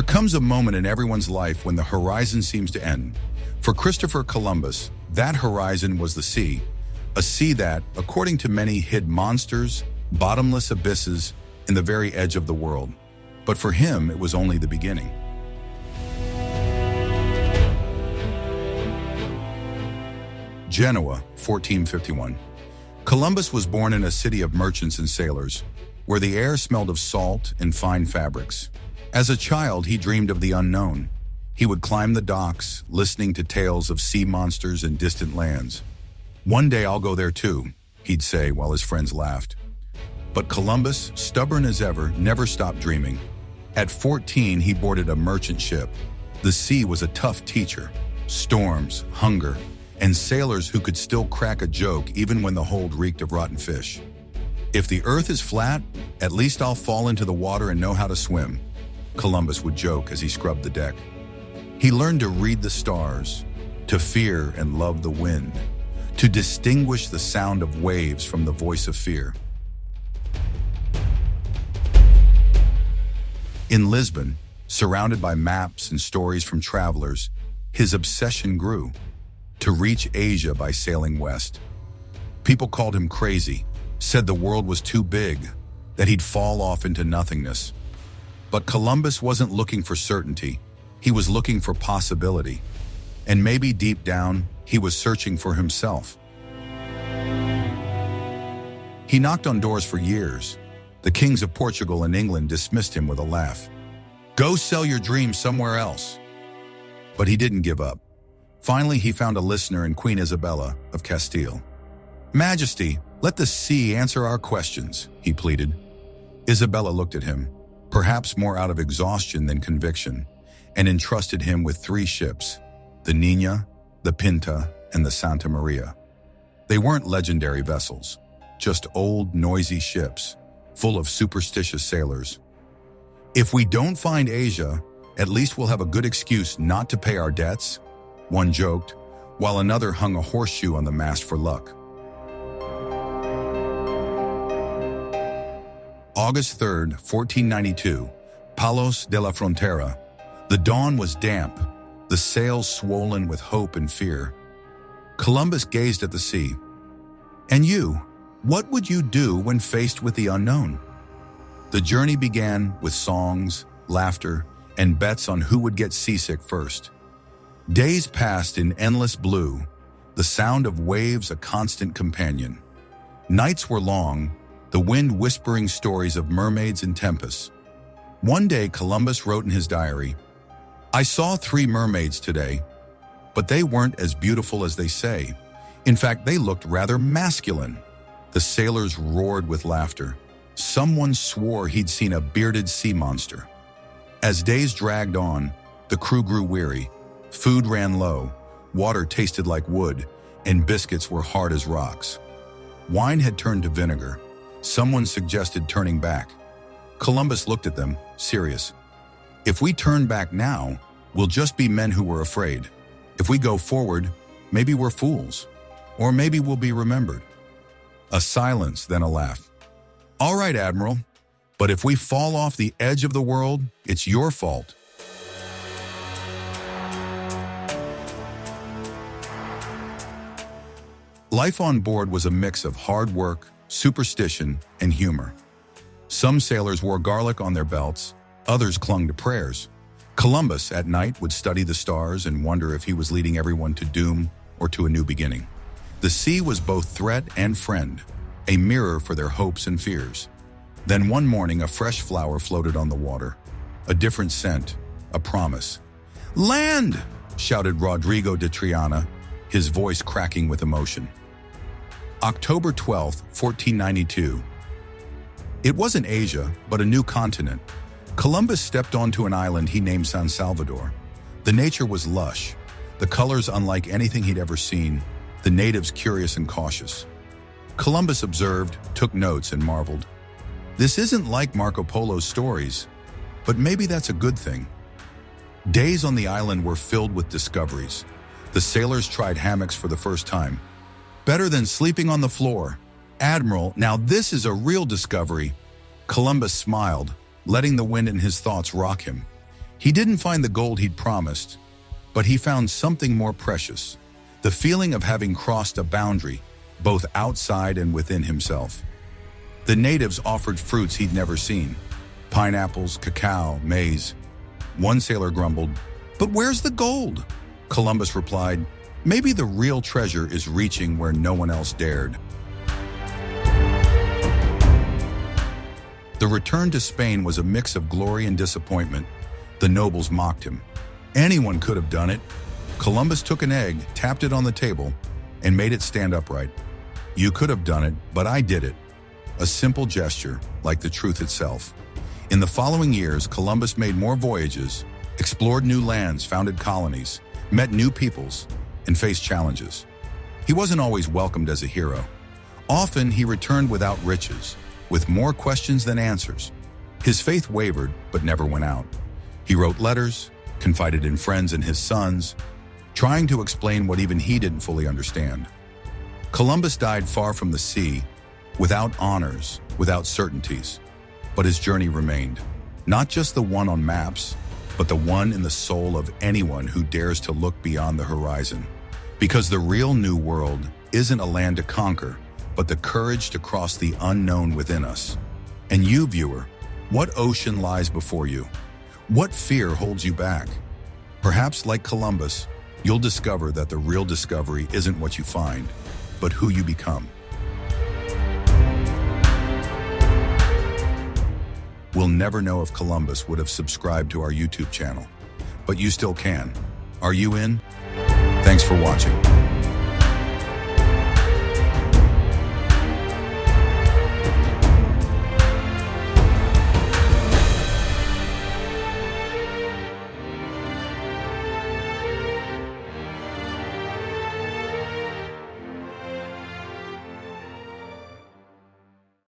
There comes a moment in everyone's life when the horizon seems to end. For Christopher Columbus, that horizon was the sea, a sea that, according to many, hid monsters, bottomless abysses, in the very edge of the world. But for him, it was only the beginning. Genoa, 1451. Columbus was born in a city of merchants and sailors, where the air smelled of salt and fine fabrics. As a child, he dreamed of the unknown. He would climb the docks, listening to tales of sea monsters and distant lands. "One day I'll go there too," he'd say while his friends laughed. But Columbus, stubborn as ever, never stopped dreaming. At 14, he boarded a merchant ship. The sea was a tough teacher. Storms, hunger, and sailors who could still crack a joke even when the hold reeked of rotten fish. "If the earth is flat, at least I'll fall into the water and know how to swim," Columbus would joke as he scrubbed the deck. He learned to read the stars, to fear and love the wind, to distinguish the sound of waves from the voice of fear. In Lisbon, surrounded by maps and stories from travelers, his obsession grew: to reach Asia by sailing west. People called him crazy, said the world was too big, that he'd fall off into nothingness. But Columbus wasn't looking for certainty. He was looking for possibility. And maybe deep down, he was searching for himself. He knocked on doors for years. The kings of Portugal and England dismissed him with a laugh. "Go sell your dreams somewhere else." But he didn't give up. Finally, he found a listener in Queen Isabella of Castile. "Majesty, let the sea answer our questions," he pleaded. Isabella looked at him, perhaps more out of exhaustion than conviction, and entrusted him with 3 ships, the Niña, the Pinta, and the Santa Maria. They weren't legendary vessels, just old, noisy ships, full of superstitious sailors. "If we don't find Asia, at least we'll have a good excuse not to pay our debts," one joked, while another hung a horseshoe on the mast for luck. August 3rd, 1492, Palos de la Frontera. The dawn was damp, the sails swollen with hope and fear. Columbus gazed at the sea. "And you, what would you do when faced with the unknown?" The journey began with songs, laughter, and bets on who would get seasick first. Days passed in endless blue, the sound of waves a constant companion. Nights were long, the wind whispering stories of mermaids and tempests. One day, Columbus wrote in his diary, "I saw 3 mermaids today, but they weren't as beautiful as they say. In fact, they looked rather masculine." The sailors roared with laughter. Someone swore he'd seen a bearded sea monster. As days dragged on, the crew grew weary. Food ran low, water tasted like wood, and biscuits were hard as rocks. Wine had turned to vinegar. Someone suggested turning back. Columbus looked at them, serious. "If we turn back now, we'll just be men who were afraid. If we go forward, maybe we're fools. Or maybe we'll be remembered." A silence, then a laugh. "All right, Admiral, but if we fall off the edge of the world, it's your fault." Life on board was a mix of hard work, superstition, and humor. Some sailors wore garlic on their belts, others clung to prayers. Columbus, at night, would study the stars and wonder if he was leading everyone to doom or to a new beginning. The sea was both threat and friend, a mirror for their hopes and fears. Then one morning, a fresh flower floated on the water. A different scent, a promise. "Land!" shouted Rodrigo de Triana, his voice cracking with emotion. October 12th, 1492. It wasn't Asia, but a new continent. Columbus stepped onto an island he named San Salvador. The nature was lush, the colors unlike anything he'd ever seen, the natives curious and cautious. Columbus observed, took notes, and marveled. This isn't like Marco Polo's stories, but maybe that's a good thing. Days on the island were filled with discoveries. The sailors tried hammocks for the first time. Better than sleeping on the floor. "Admiral, now this is a real discovery." Columbus smiled, letting the wind in his thoughts rock him. He didn't find the gold he'd promised, but he found something more precious, the feeling of having crossed a boundary, both outside and within himself. The natives offered fruits he'd never seen: pineapples, cacao, maize. One sailor grumbled, "But where's the gold?" Columbus replied, "Maybe the real treasure is reaching where no one else dared." The return to Spain was a mix of glory and disappointment. The nobles mocked him. Anyone could have done it. Columbus took an egg, tapped it on the table, and made it stand upright. "You could have done it, but I did it." A simple gesture, like the truth itself. In the following years, Columbus made more voyages, explored new lands, founded colonies, met new peoples, and faced challenges. He wasn't always welcomed as a hero. Often he returned without riches, with more questions than answers. His faith wavered, but never went out. He wrote letters, confided in friends and his sons, trying to explain what even he didn't fully understand. Columbus died far from the sea, without honors, without certainties. But his journey remained, not just the one on maps, but the one in the soul of anyone who dares to look beyond the horizon. Because the real New World isn't a land to conquer, but the courage to cross the unknown within us. And you, viewer, what ocean lies before you? What fear holds you back? Perhaps, like Columbus, you'll discover that the real discovery isn't what you find, but who you become. We'll never know if Columbus would have subscribed to our YouTube channel, but you still can. Are you in? Thanks for watching.